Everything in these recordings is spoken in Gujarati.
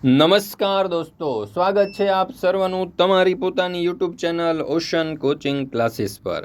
નમસ્કાર દોસ્તો, સ્વાગત છે આપ સર્વનું તમારી પોતાની YouTube channel ocean coaching classes પર।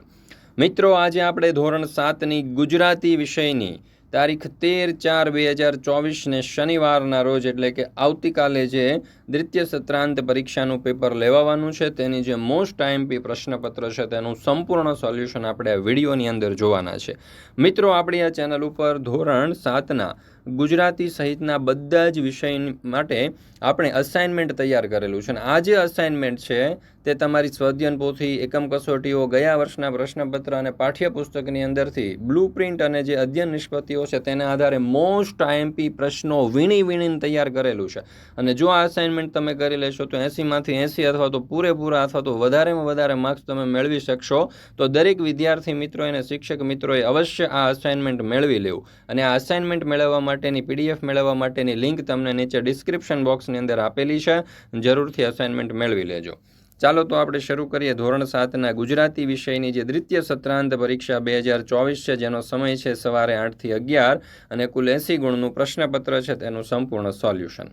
મિત્રો, આજે આપણે ધોરણ 7ની ગુજરાતી વિષયની તારીખ 13/4/2024 ને શનિવારના રોજ એટલે કે આવતીકાલે જે દ્વિતીય સત્રાંત પરીક્ષાનું પેપર લેવાવાનું છે તેની જે મોસ્ટ આઈએમપી પ્રશ્નપત્ર છે તેનું સંપૂર્ણ સોલ્યુશન આપણે આ વિડીયોની અંદર જોવાના છે। મિત્રો, આપણી આ ચેનલ ઉપર ધોરણ 7ના ગુજરાતી સહિતના બધા જ વિષય માટે આપણે અસાઇનમેન્ટ તૈયાર કરેલું છે અને આ જે અસાઇનમેન્ટ છે તે તમારી સ્વાધ્યાયન પોથી, એકમ કસોટીઓ, ગયા વર્ષના પ્રશ્નપત્ર અને પાઠ્યપુસ્તકની અંદરથી બ્લુપ્રિન્ટ અને જે અધ્યયન નિષ્પત્તિઓ છે તેના આધારે મોસ્ટ આઈએમપી પ્રશ્નો વીણીને તૈયાર કરેલું છે। અને જો આ અસાઇનમેન્ટ તમે કરી લેશો તો 80માંથી 80 અથવા તો પૂરેપૂરા અથવા તો વધારેમાં વધારે માર્ક્સ તમે મેળવી શકશો। તો દરેક વિદ્યાર્થી મિત્રોએ અને શિક્ષક મિત્રોએ અવશ્ય આ અસાઇનમેન્ટ મેળવી લેવું અને આ અસાઇનમેન્ટ મેળવવા માટેની પીડીએફ મેળવવા માટેની લિંક તમને નીચે ડિસ્ક્રિપ્શન બોક્સની અંદર આપેલી છે। જરૂરથી અસાઇનમેન્ટ મેળવી લેજો। ચાલો તો આપણે શરૂ કરીએ ધોરણ 7ના ગુજરાતી વિષયની જે દ્વિતીય સત્રાંત પરીક્ષા 2024 છે, જેનો સમય છે સવારે 8 થી 11 અને કુલ 80 ગુણનું પ્રશ્નપત્ર છે તેનું સંપૂર્ણ સોલ્યુશન।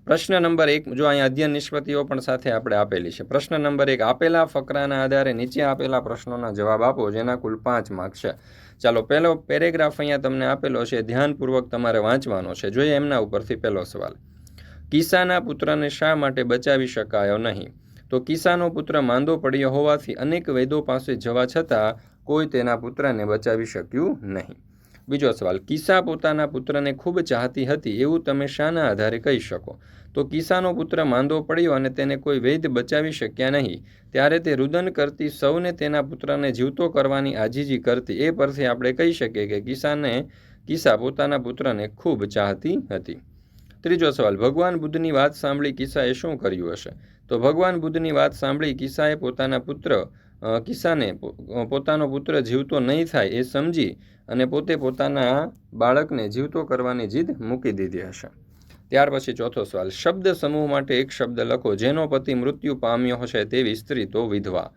પ્રશ્ન નંબર 1, જો અહીંયા અધ્યયન નિષ્પત્તિઓ પણ સાથે આપણે આપેલી છે। પ્રશ્ન નંબર 1, આપેલા ફકરાના આધારે નીચે આપેલા પ્રશ્નોના જવાબ આપો, જેના કુલ 5 માર્ક છે। ચાલો, પહેલો પેરેગ્રાફ અહીંયા તમને આપેલો છે, ધ્યાનપૂર્વક તમારે વાંચવાનો છે। જોઈએ એમના ઉપરથી પહેલો સવાલ, કિસાના પુત્રને શા માટે બચાવી શકાયો નહીં? તો કિસાનો પુત્ર માંદો પડ્યો હોવાથી અનેક વૈદો પાસે જવા છતાં કોઈ તેના પુત્રને બચાવી શક્યું નહીં। બીજો સવાલ, કિસા પોતાના પુત્રને ખૂબ ચાહતી હતી એવું તમે શાના આધારે કહી શકો? તો કિસાનો પુત્ર માંદો પડ્યો અને તેને કોઈ વૈદ બચાવી શક્યા નહીં, ત્યારે તે રુદન કરતી સૌને તેના પુત્રને જીવતો કરવાની આજીજી કરતી, એ પરથી આપણે કહી શકીએ કે કિસા પોતાના પુત્રને ખૂબ ચાહતી હતી। ત્રીજો સવાલ, ભગવાન બુદ્ધની વાત સાંભળી કિસાએ શું કર્યું હશે? તો ભગવાન બુદ્ધની વાત સાંભળી કિસાએ કિસાને પોતાનો પુત્ર જીવતો નહીં થાય એ સમજી અને પોતે પોતાના બાળકને જીવતો કરવાની જીદ મૂકી દીધી હશે। ત્યાર પછી ચોથો સવાલ, શબ્દ સમૂહ માટે એક શબ્દ લખો, જેનો પતિ મૃત્યુ પામ્યો હશે તેવી સ્ત્રી તો વિધવા।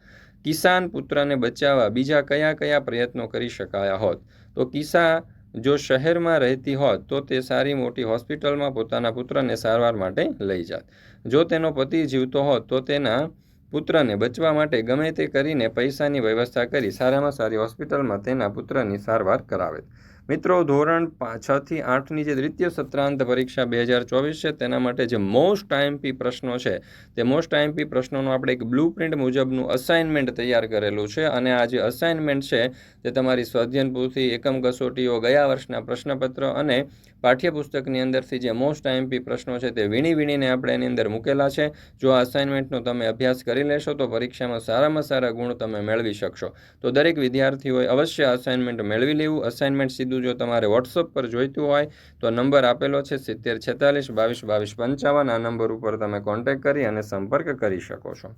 કિસાન પુત્રને બચાવવા બીજા કયા કયા પ્રયત્નો કરી શકાયા હોત? તો કિસા જો શહેરમાં રહેતી હોત તો તે સારી મોટી હોસ્પિટલમાં પોતાના પુત્રને સારવાર માટે લઈ જાત। જો તેનો પતિ જીવતો હોત તો તેના પુત્રને બચવા માટે ગમે તે કરીને પૈસાની વ્યવસ્થા કરી સારામાં સારી હોસ્પિટલમાં તેના પુત્રની સારવાર કરાવેત। મિત્રો, ધોરણ 6 થી 8ની જે દ્વિતીય સત્રાંત પરીક્ષા 2024 છે તેના માટે જે મોસ્ટ આઈએમપી પ્રશ્નો છે તે મોસ્ટ આઈએમપી પ્રશ્નોનું આપણે એક બ્લુપ્રિન્ટ મુજબનું અસાઇનમેન્ટ તૈયાર કરેલું છે અને આ જે અસાઇનમેન્ટ છે તે તમારી સ્વાધ્યાયન પોથી, એકમ કસોટીઓ, ગયા વર્ષના પ્રશ્નપત્ર અને પાઠ્યપુસ્તકની અંદરથી જે મોસ્ટ આઈએમપી પ્રશ્નો છે તે વીણીને આપણે એની અંદર મૂકેલા છે। જો આ અસાઇનમેન્ટનો તમે અભ્યાસ કરી લેશો તો પરીક્ષામાં સારામાં સારા ગુણ તમે મેળવી શકશો। તો દરેક વિદ્યાર્થીઓએ અવશ્ય અસાઇનમેન્ટ મેળવી લેવું। અસાઇનમેન્ટ સીધું જો તમારે વોટ્સઅપ પર જોઈતું હોય તો નંબર આપેલો છે 7046 22 22 55, આ નંબર ઉપર તમે કોન્ટેક્ટ કરી અને સંપર્ક કરી શકો છો।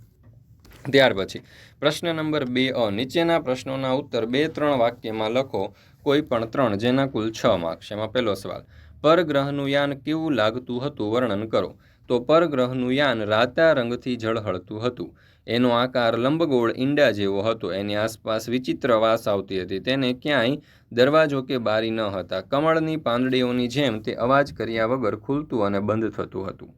ત્યાર પછી પ્રશ્ન નંબર 2, નીચેના પ્રશ્નોના ઉત્તર 2-3 વાક્યમાં લખો, કોઈ પણ 3, જેના કુલ 6 માર્ક્સ। એમાં પહેલો સવાલ, પરગ્રહનું યાન કેવું લાગતું હતું વર્ણન કરો? તો પરગ્રહનું યાન રાતા રંગથી ઝળહળતું હતું। એનો આકાર લંબગોળ ઈંડા જેવો હતો। એની આસપાસ વિચિત્ર વાસ આવતી હતી। તેને ક્યાંય દરવાજો કે બારી ન હતા। કમળની પાંદડીઓની જેમ તે અવાજ કર્યા વગર ખુલતું અને બંધ થતું હતું।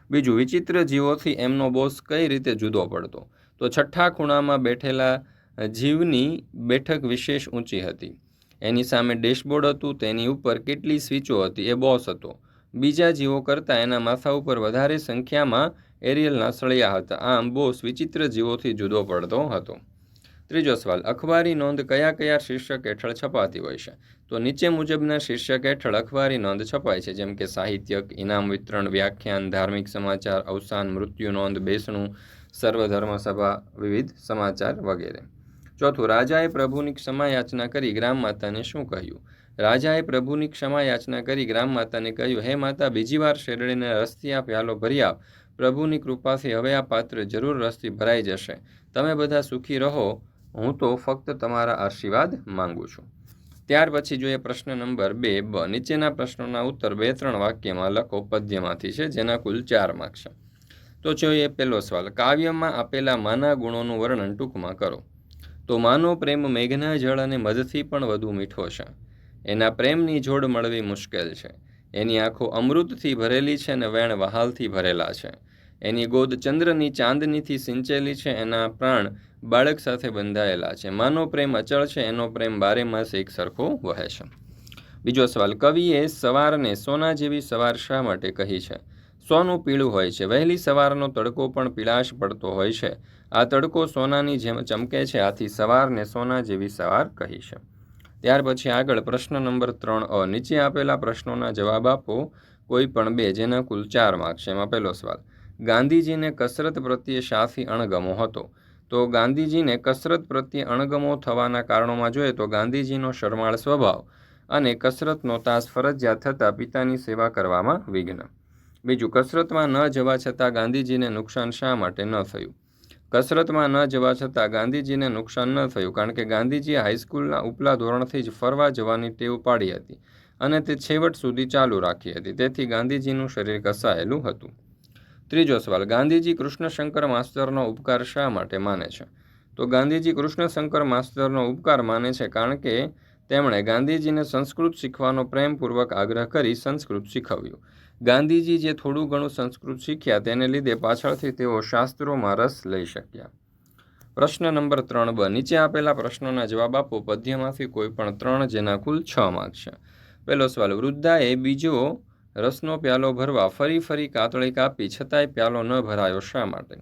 બીજું, વિચિત્ર જીવોથી એમનો બોસ કઈ રીતે જુદો પડતો? તો છઠ્ઠા ખૂણામાં બેઠેલા જીવની બેઠક વિશેષ ઊંચી હતી। એની સામે ડેશબોર્ડ હતું, તેની ઉપર કેટલી સ્વિચો હતી એ બોસ હતો। બીજા જીવો કરતાં એના માથા ઉપર વધારે સંખ્યામાં એરિયલના સળિયા હતા। આમ બોસ વિચિત્ર જીવોથી જુદો પડતો હતો। ત્રીજો સવાલ, અખબારી નોંધ કયા કયા શીર્ષક હેઠળ છપાતી હોય છે? તો નીચે મુજબના શીર્ષક હેઠળ અખબારી નોંધ છપાય છે, જેમ કે સાહિત્યક, ઇનામ વિતરણ, વ્યાખ્યાન, ધાર્મિક સમાચાર, અવસાન, મૃત્યુ નોંધ, બેસણું, સર્વધર્મ સભા, વિવિધ સમાચાર વગેરે। ચોથું, રાજાએ પ્રભુની ક્ષમા યાચના કરી ગ્રામ માતાને શું કહ્યું? રાજાએ પ્રભુની ક્ષમા યાચના કરી ગ્રામ માતાને કહ્યું, હે માતા, બીજી વાર શેરડીને રસથી આ પ્યાલો ભરી આપ। પ્રભુની કૃપાથી હવે આ પાત્ર જરૂર રસથી ભરાઈ જશે। તમે બધા સુખી રહો, હું તો ફક્ત તમારા આશીર્વાદ માંગુ છું। ત્યાર પછી જોઈએ પ્રશ્ન નંબર 2, નીચેના પ્રશ્નોના ઉત્તર 2-3 વાક્યમાં લખો, પદ્યમાંથી છે, જેના કુલ 4 માર્ક્સ છે। તો જોઈએ પહેલો સવાલ, કાવ્યમાં આપેલા માના ગુણોનું વર્ણન ટૂંકમાં કરો? તો માનો પ્રેમ મેઘના જળ અને મધથી પણ વધુ મીઠો છે। એના પ્રેમની જોડ મળવી મુશ્કેલ છે। એની આંખો અમૃતથી ભરેલી છે અને વેણ વહાલથી ભરેલા છે. એની ગોદ ચંદ્રની ચાંદનીથી સિંચેલી છે. એના પ્રાણ બાળક સાથે બંધાયેલા છે. માનો પ્રેમ અચળ છે, એનો પ્રેમ બારે માસ એક સરખો વહે છે. બીજો સવાલ, કવિએ સવારને સોના જેવી સવાર શા માટે કહી છે? સોનું પીળું હોય છે. વહેલી સવારનો તડકો પણ પીળાશ પડતો હોય છે. આ તડકો સોનાની જેમ ચમકે છે, આથી સવારને સોના જેવી સવાર કહી છે. ત્યાર પછી આગળ પ્રશ્ન નંબર 3 નીચે આપેલા પ્રશ્નોના જવાબ આપો, કોઈ પણ બે, જેના કુલ 4 માર્ક છે. એમાં પહેલો સવાલ, ગાંધીજીને કસરત પ્રત્યે શાથી અણગમો હતો? તો ગાંધીજીને કસરત પ્રત્યે અણગમો થવાના કારણોમાં જોઈએ તો ગાંધીજીનો શરમાળ સ્વભાવ અને કસરતનો તાસ ફરજિયાત થતાં પિતાની સેવા કરવામાં વિઘ્ન. બીજું, કસરતમાં ન જવા છતાં ગાંધીજીને નુકસાન શા માટે ન થયું? કસરતમાં ન જવા છતાં ગાંધીજીને નુકસાન ન થયું કારણ કે ગાંધીજીએ હાઈસ્કૂલના ઉપલા ધોરણથી જ ફરવા જવાની ટેવ પાડી હતી અને તે છેવટ સુધી ચાલુ રાખી હતી. તેથી ગાંધીજીનું શરીર કસાયેલું હતું. ત્રીજો સવાલ, ગાંધીજી કૃષ્ણશંકર માસ્તરનો ઉપકાર શા માટે માને છે? તો ગાંધીજી કૃષ્ણશંકર માસ્તરનો ઉપકાર માને છે કારણ કે તેમણે ગાંધીજીને સંસ્કૃત શીખવાનો પ્રેમપૂર્વક આગ્રહ કરી સંસ્કૃત શીખવ્યું. ગાંધીજી જે થોડું ઘણું સંસ્કૃત શીખ્યા તેને લીધે પાછળથી તેઓ શાસ્ત્રોમાં રસ લઈ શક્યા. પ્રશ્ન નંબર 3 નીચે આપેલા પ્રશ્નોના જવાબ આપો, પદ્યમાંથી કોઈ પણ 3, જેના કુલ 6 માર્ક છે. પહેલો સવાલ, વૃદ્ધાએ બીજો રસનો પ્યાલો ભરવા ફરી ફરી કાતળી કાપી છતાંય પ્યાલો ન ભરાયો શા માટે?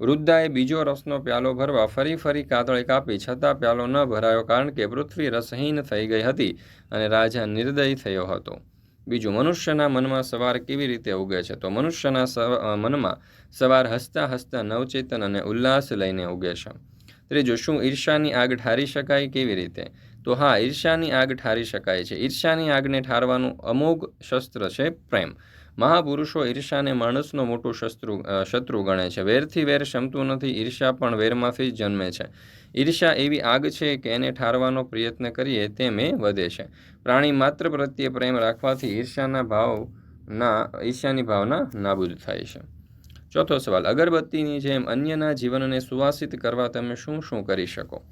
વૃદ્ધાએ બીજો રસનો પ્યાલો ભરવા ફરી ફરી કાતળી કાપી છતાં પ્યાલો ન ભરાયો કારણ કે પૃથ્વી રસહીન થઈ ગઈ હતી અને રાજા નિર્દય થયો હતો. બીજું, મનુષ્યના મનમાં સવાર કેવી રીતે ઉગે છે? તો મનુષ્યના મનમાં સવાર હસતા હસતા નવચેતન અને ઉલ્લાસ લઈને ઉગે છે. ત્રીજું, શું ઈર્ષાની આગ ઠારી શકાય? કેવી રીતે? તો હા, ઈર્ષાની આગ ઠારી શકાય છે. ઈર્ષાની આગને ઠારવાનું અમોઘ શસ્ત્ર છે પ્રેમ. મહાપુરુષો ઈર્ષાને માણસનો મોટો શત્રુ ગણે છે. વેરથી વેર શમતું નથી, ઈર્ષા પણ વેરમાંથી જ જન્મે છે. ઈર્ષા એવી આગ છે કે એને ઠારવાનો પ્રયત્ન કરીએ તેમ એ વધે છે. પ્રાણી માત્ર પ્રત્યે પ્રેમ રાખવાથી ઈર્ષાની ભાવના નાબૂદ થાય છે. ચોથો સવાલ, અગરબત્તીની જેમ અન્યના જીવનને સુવાસિત કરવા તમે શું શું કરી શકો?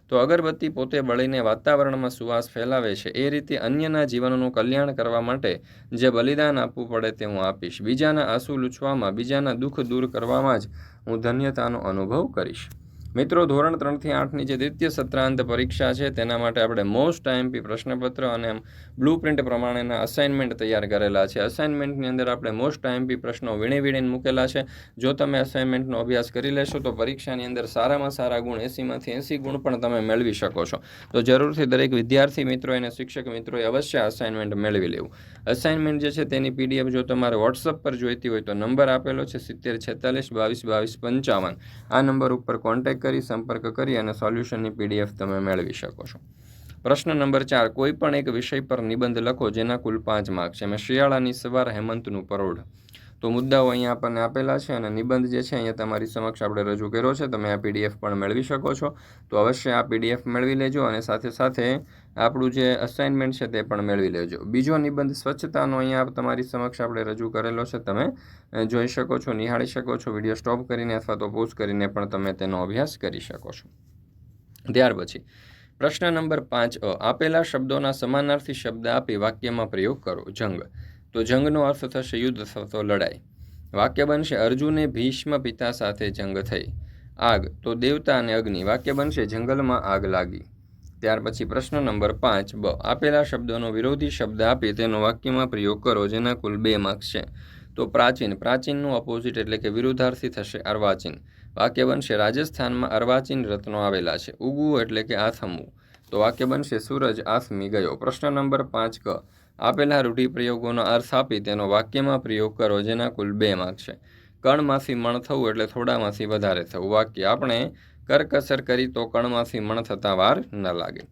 તો અગરબત્તી પોતે બળીને વાતાવરણમાં સુવાસ ફેલાવે છે, એ રીતે અન્યના જીવનનું કલ્યાણ કરવા માટે જે બલિદાન આપવું પડે તે હું આપીશ. બીજાના આંસુ લૂછવામાં, બીજાના દુઃખ દૂર કરવામાં જ હું ધન્યતાનો અનુભવ કરીશ. મિત્રો, ધોરણ 3 થી 8ની જે દ્વિતીય સત્રાંત પરીક્ષા છે તેના માટે આપણે મોસ્ટ આઈએમપી પ્રશ્નપત્ર અને બ્લુ પ્રિન્ટ પ્રમાણેના અસાઇનમેન્ટ તૈયાર કરેલા છે. અસાઇનમેન્ટની અંદર આપણે મોસ્ટ આઈએમપી પ્રશ્નો વીણીને મૂકેલા છે. જો તમે અસાઇનમેન્ટનો અભ્યાસ કરી લેશો તો પરીક્ષાની અંદર સારામાં સારા ગુણ 80માંથી 80 ગુણ પણ તમે મેળવી શકો છો. તો જરૂરથી દરેક વિદ્યાર્થી મિત્રોએ અને શિક્ષક મિત્રોએ અવશ્ય અસાઇનમેન્ટ મેળવી લેવું. અસાઇનમેન્ટ જે છે તેની PDF જો તમારે વોટ્સઅપ પર જોઈતી હોય તો નંબર આપેલો છે 7046222255. આ નંબર ઉપર કોન્ટેક્ટ કરી સંપર્ક કરી અને સોલ્યુશનની PDF તમે મેળવી શકો છો. પ્રશ્ન નંબર 4, કોઈ પણ એક વિષય પર નિબંધ લખો જેના કુલ 5 માર્ક છે. એમાં શિયાળાની સવાર, હેમંતનું પરોઢ. તો મુદ્દાઓ અહીંયા આપણને આપેલા છે અને નિબંધ જે છે અહીંયા તમારી સમક્ષ આપણે રજૂ કર્યો છે. તમે આ PDF પણ મેળવી શકો છો. તો અવશ્ય આ PDF મેળવી લેજો અને સાથે સાથે આપણું જે અસાઇનમેન્ટ છે તે પણ મેળવી લેજો. બીજો નિબંધ સ્વચ્છતાનો અહીંયા તમારી સમક્ષ આપણે રજૂ કરેલો છે. તમે જોઈ શકો છો, નિહાળી શકો છો. વિડીયો સ્ટોપ કરીને અથવા તો પોઝ કરીને પણ તમે તેનો અભ્યાસ કરી શકો છો. ત્યાર પછી પ્રશ્ન નંબર 5 આપેલા શબ્દોના સમાનાર્થી શબ્દ આપી વાક્યમાં પ્રયોગ કરો. જંગ. તો જંગનો અર્થ થશે યુદ્ધ અથવા તો લડાઈ. વાક્ય બનશે અર્જુને ભીષ્મ પિતા સાથે જંગ થઈ. આગ. તો દેવતા અને અગ્નિ. વાક્ય બનશે જંગલમાં આગ લાગી. ત્યાર પછી પ્રશ્ન નંબર 5 આપેલા શબ્દોનો વિરોધી શબ્દ આપી તેનો વાક્યમાં પ્રયોગ કરો જેના કુલ 2 માર્ક્સ છે. તો પ્રાચીન. પ્રાચીનનું અપોઝિટ એટલે કે વિરુદ્ધાર્થી થશે અર્વાચીન. વાક્ય બનશે રાજસ્થાનમાં અર્વાચીન રત્નો આવેલા છે. ઉગવું એટલે કે આથમવું. તો વાક્ય બનશે સૂરજ આથમી ગયો. પ્રશ્ન નંબર 5 આપેલા રૂઢિપ્રયોગોનો અર્થ આપી તેનો વાક્યમાં પ્રયોગ કરો જેના કુલ 2 માર્ક છે. કણમાંથી મણ થવું એટલે થોડામાંથી વધારે થવું. વાક્ય આપણે કરકસર કરી તો કણમાંથી મણ થતાં વાર ન લાગે.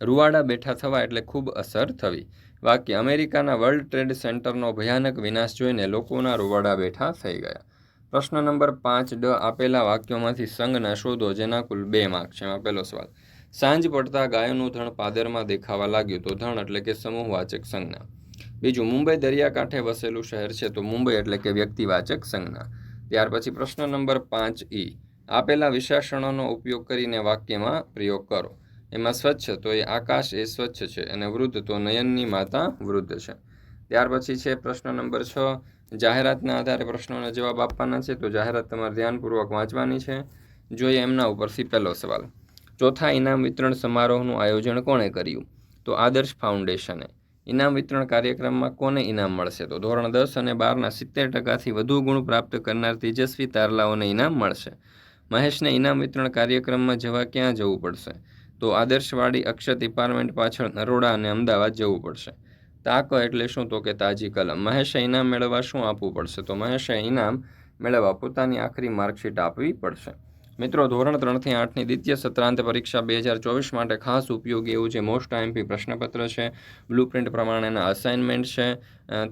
રૂવાડા બેઠા થવા એટલે ખૂબ અસર થવી. વાક્ય અમેરિકાના વર્લ્ડ ટ્રેડ સેન્ટરનો ભયાનક વિનાશ જોઈને લોકોના રૂવાડા બેઠા થઈ ગયા. પ્રશ્ન નંબર 5 આપેલા વાક્યોમાંથી સંજ્ઞા શોધો જેના કુલ 2 માર્ક છે. એમાં પહેલો સવાલ, સાંજ પડતા ગાયોનું ધણ પાદરમાં દેખાવા લાગ્યું. તો ધણ એટલે કે સમૂહવાચક સંજ્ઞા. બીજું, મુંબઈ દરિયાકાંઠે વસેલું શહેર છે. તો મુંબઈ એટલે કે વ્યક્તિવાચક સંજ્ઞા. ત્યાર પછી પ્રશ્ન નંબર 5 આપેલા વિશેષણોનો ઉપયોગ કરીને વાક્યમાં પ્રયોગ કરો. એમાં સ્વચ્છ તો એ આકાશ એ સ્વચ્છ છે અને વૃદ્ધ તો નયનની માતા વૃદ્ધ છે. ત્યાર પછી છે પ્રશ્ન નંબર 6, જાહેરાતના આધારે પ્રશ્નોના જવાબ આપવાના છે. તો જાહેરાત તમારે ધ્યાનપૂર્વક વાંચવાની છે. જોઈએ એમના ઉપરથી પહેલો સવાલ. ચોથા ઇનામ વિતરણ સમારોહનું આયોજન કોણે કર્યું? તો આદર્શ ફાઉન્ડેશને. ઇનામ વિતરણ કાર્યક્રમમાં કોને ઇનામ મળશે? તો ધોરણ 10 અને 12ના 70%થી વધુ ગુણ પ્રાપ્ત કરનાર તેજસ્વી તારલાઓને ઇનામ મળશે. મહેશને ઇનામ વિતરણ કાર્યક્રમમાં જવા ક્યાં જવું પડશે? તો આદર્શવાડી અક્ષત એપાર્ટમેન્ટ પાછળ નરોડા અને અમદાવાદ જવું પડશે. તાક એટલે શું? તો કે તાજી કલમ. મહેશે ઇનામ મેળવવા શું આપવું પડશે? તો મહેશે ઇનામ મેળવવા પોતાની આખરી માર્કશીટ આપવી પડશે. મિત્રો, ધોરણ 3થી 8ની દ્વિતીય સત્રાંત પરીક્ષા 2024 માટે ખાસ ઉપયોગી એવું જે મોસ્ટ આઈએમપી પ્રશ્નપત્ર છે, બ્લુપ્રિન્ટ પ્રમાણેના અસાઇનમેન્ટ છે,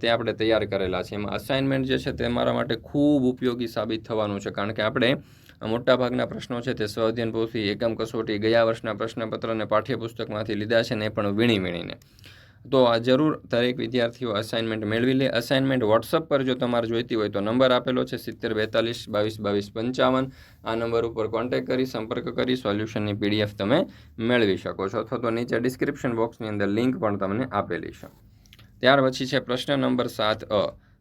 તે આપણે તૈયાર કરેલા છે. એમાં અસાઇનમેન્ટ જે છે તે મારા માટે ખૂબ ઉપયોગી સાબિત થવાનું છે, કારણ કે આપણે મોટાભાગના પ્રશ્નો છે તે સ્વઅધ્યયન પોથી, એકમ કસોટી, ગયા વર્ષના પ્રશ્નપત્ર અને પાઠ્યપુસ્તકમાંથી લીધા છે ને એ પણ વીણીને. તો આ જરૂર દરેક વિદ્યાર્થીઓ અસાઇનમેન્ટ મેળવી લે. અસાઇનમેન્ટ વોટ્સઅપ પર જો તમારે જોઈતી હોય તો નંબર આપેલો છે 7042222255. આ નંબર ઉપર કોન્ટેક્ટ કરી સંપર્ક કરી સોલ્યુશનની PDF તમે મેળવી શકો છો, અથવા તો નીચે ડિસ્ક્રિપ્શન બોક્સની અંદર લિંક પણ તમને આપેલી છે. ત્યાર પછી છે પ્રશ્ન નંબર 7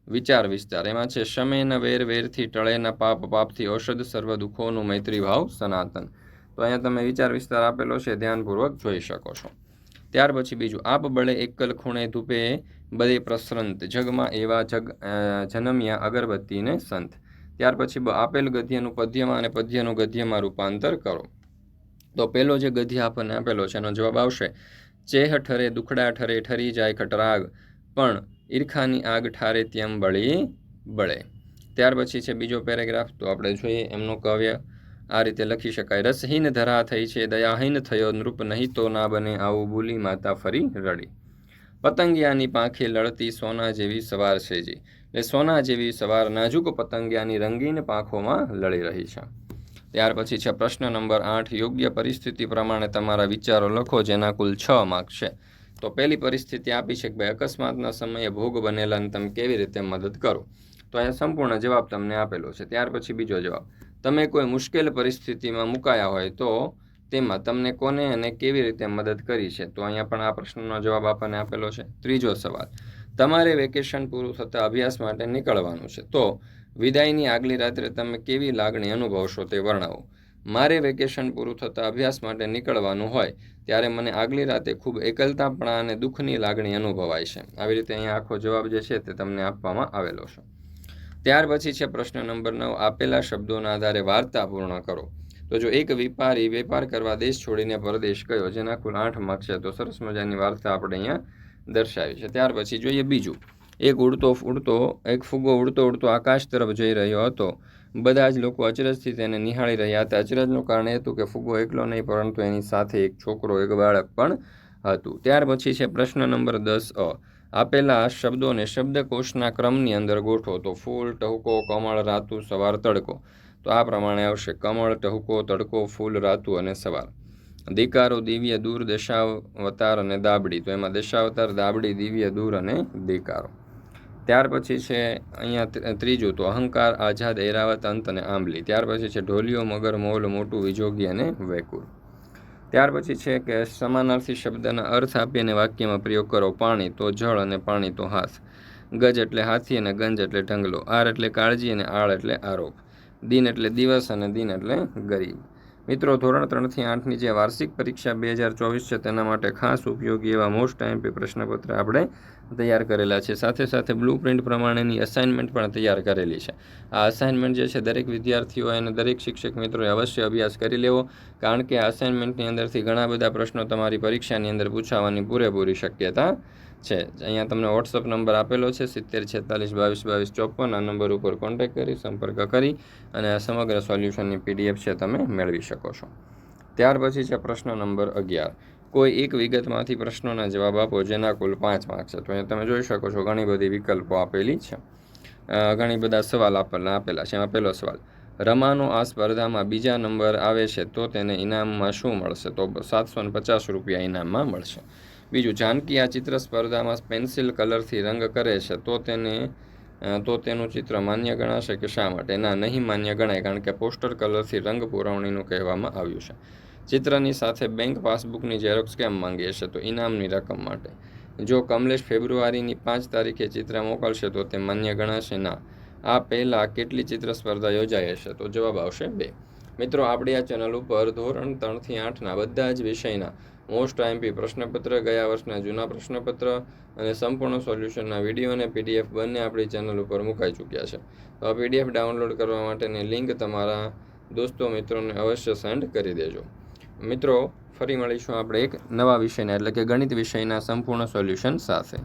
વિચાર વિસ્તાર. એમાં છે શમેન વેર વેરથી ટળે ન પાપ, પાપથી ઔષધ, સર્વ દુઃખોનું મૈત્રી ભાવ સનાતન. તો અહીંયા તમે વિચાર વિસ્તાર આપેલો છે, ધ્યાનપૂર્વક જોઈ શકો છો. ત્યાર પછી બીજું, આપ બળે એકલ ખૂણે ધૂપે બધે પ્રસરંત, જગમાં એવા જનમ્યા અગરબત્તીને સંત. ત્યાર પછી આપેલ ગદ્યનું પદ્યમાં અને પદ્યનું ગદ્યમાં રૂપાંતર કરો. તો પહેલો જે ગદ્ય આપણને આપેલો છે એનો જવાબ આવશે, ચેહ ઠરે દુખડા ઠરે ઠરી જાય ખટરાગ, પણ ઈર્ખાની આગ ઠારે તેમ બળી બળે. ત્યાર પછી છે બીજો પેરેગ્રાફ, તો આપણે જોઈએ એમનું કાવ્ય આ રીતે લખી શકાય. રસહીન ધરા થઈ છે, દયાહીન થયો નૃપ, નહીં તો ના બને આવું, બોલી માતા ફરી રડી. પતંગિયાની પાંખે લડતી સોના જેવી સવાર છે જી. એટલે સોના જેવી સવાર નાજુક પતંગિયાની રંગીન પાંખોમાં લડી રહી છે. ત્યાર પછી છે પ્રશ્ન નંબર 8, યોગ્ય પરિસ્થિતિ પ્રમાણે તમારા વિચારો લખો, જેના કુલ 6 માર્ક છે. તો પહેલી પરિસ્થિતિ આપી છે કે ભાઈ અકસ્માતના સમયે ભોગ બનેલાને તમે કેવી રીતે મદદ કરો. તો અહીંયા સંપૂર્ણ જવાબ તમને આપેલો છે. ત્યાર પછી બીજો જવાબ, તમે કોઈ મુશ્કેલ પરિસ્થિતિમાં મુકાયા હોય તો તેમાં તમને કોને અને કેવી રીતે મદદ કરી છે. તો અહીંયા પણ આ પ્રશ્નનો જવાબ આપણને આપેલો છે. ત્રીજો સવાલ, તમારે વેકેશન પૂરું થતાં અભ્યાસ માટે નીકળવાનું છે, તો વિદાયની આગલી રાત્રે તમે કેવી લાગણી અનુભવશો તે વર્ણવો. મારે વેકેશન પૂરું થતાં અભ્યાસ માટે નીકળવાનું હોય ત્યારે મને આગલી રાતે ખૂબ એકલતાપણા અને દુઃખની લાગણી અનુભવાય છે. આવી રીતે અહીંયા આખો જવાબ જે છે તે તમને આપવામાં આવેલો છે. ત્યાર પછી છે પ્રશ્ન નંબર 9, આપેલા શબ્દોના આધારે વાર્તા પૂર્ણ કરો. તો જો એક વેપારી વેપાર કરવા દેશ છોડીને પરદેશ ગયો, જેના કુલ 8 માર્ક છે. તો સરસ મજાની વાર્તા આપણે અહીંયા દર્શાવી છે. ત્યાર પછી જોઈએ બીજું, એક ફુગ્ગો ઉડતો ઉડતો આકાશ તરફ જઈ રહ્યો હતો. બધા જ લોકો અચરજથી તેને નિહાળી રહ્યા હતા. અચરજનું કારણ એ હતું કે ફુગ્ગો એકલો નહીં, પરંતુ એની સાથે એક છોકરો, એક બાળક પણ હતું. ત્યાર પછી છે પ્રશ્ન નંબર 10 આપેલા શબ્દોને શબ્દકોશના ક્રમની અંદર ગોઠવો. તો ફૂલ, ટહુકો, કમળ, રાતુ, સવાર, તડકો. તો આ પ્રમાણે આવશે, કમળ, ટહુકો, તડકો, ફૂલ, રાતુ અને સવાર. દીકારો, દિવ્ય, દૂર, દશાવતાર અને દાબડી. તો એમાં દશાવતાર, દાબડી, દિવ્ય, દૂર અને દીકારો. ત્યાર પછી છે અહીંયા ત્રીજું, તો અહંકાર, આઝાદ, એરાવત, અંત અને આંબલી. ત્યાર પછી છે ઢોલિયો, મગર, મોલ, મોટું, વિજોગી અને વેકુળ. ત્યાર પછી છે કે સમાનાર્થી શબ્દના અર્થ આપી અને વાક્યમાં પ્રયોગ કરો. પાણી તો જળ અને પાણી તો હાથ. ગજ એટલે હાથી અને ગંજ એટલે ઢંગલો. આર એટલે કાળજી અને આળ એટલે આરોપ. દિન એટલે દિવસ અને દિન એટલે ગરીબ. મિત્રો, ધોરણ 3થી 8ની જે વાર્ષિક પરીક્ષા 2024 છે તેના માટે ખાસ ઉપયોગી એવા મોસ્ટ આઈએમપી પ્રશ્નપત્ર આપણે તૈયાર કરેલા છે. સાથે સાથે બ્લુપ્રિન્ટ પ્રમાણેની અસાઇનમેન્ટ પણ તૈયાર કરેલી છે. આ અસાઇનમેન્ટ જે છે દરેક વિદ્યાર્થીઓ અને દરેક શિક્ષક મિત્રોએ અવશ્ય અભ્યાસ કરી લેવો, કારણ કે આ અસાઇનમેન્ટની અંદરથી ઘણા બધા પ્રશ્નો તમારી પરીક્ષાની અંદર પૂછાવાની પૂરેપૂરી શક્યતા છે. અહીંયા તમને વોટ્સઅપ નંબર આપેલો છે 7046222254. આ નંબર ઉપર કોન્ટેક્ટ કરી સંપર્ક કરી અને આ સમગ્ર સોલ્યુશનની PDF છે તમે મેળવી શકો છો. ત્યાર પછી છે પ્રશ્ન નંબર 11, કોઈ એક વિગતમાંથી પ્રશ્નોના જવાબ આપો, જેના કુલ 5 માર્ક છે. તો અહીંયા તમે જોઈ શકો છો ઘણી બધી વિકલ્પો આપેલી છે, ઘણી બધા સવાલ આપેલા છે. એમાં પહેલો સવાલ, રમાનો આ સ્પર્ધામાં બીજા નંબર આવે છે તો તેને ઇનામમાં શું મળશે? તો 750 રૂપિયા ઇનામમાં મળશે. બીજું, જાનકી આ ચિત્ર સ્પર્ધામાં પેન્સિલ કલરથી રંગ કરે છે તો તેનું ચિત્ર માન્ય ગણાશે કે શા માટે? ના, નહીં માન્ય ગણાય, કારણ કે પોસ્ટર કલરથી રંગ પુરવણીનું કહેવામાં આવ્યું છે. ચિત્રની સાથે બેંક પાસબુકની ઝેરોક્સ કેમ માંગીએ છે? તો ઇનામની રકમ માટે. જો કમલેશ ફેબ્રુઆરીની 5 તારીખે ચિત્ર મોકલશે તો તે માન્ય ગણાશે? ના. આ પહેલાં કેટલી ચિત્ર સ્પર્ધા યોજાઈ હશે? તો જવાબ આવશે 2. મિત્રો, આપણી આ ચેનલ ઉપર ધોરણ 3 થી 8ના બધા જ વિષયના મોસ્ટ આઈએમપી પ્રશ્નપત્ર, ગયા વર્ષના જૂના પ્રશ્નપત્ર અને સંપૂર્ણ સોલ્યુશનના વિડીયો અને પીડીએફ બંને આપણી ચેનલ ઉપર મુકાઈ ચૂક્યા છે. તો આ પીડીએફ ડાઉનલોડ કરવા માટેની લિંક તમારા દોસ્તો મિત્રોને અવશ્ય સેન્ડ કરી દેજો. મિત્રો, ફરી મળીશું આપણે એક નવા વિષયના એટલે કે ગણિત વિષયના સંપૂર્ણ સોલ્યુશન સાથે.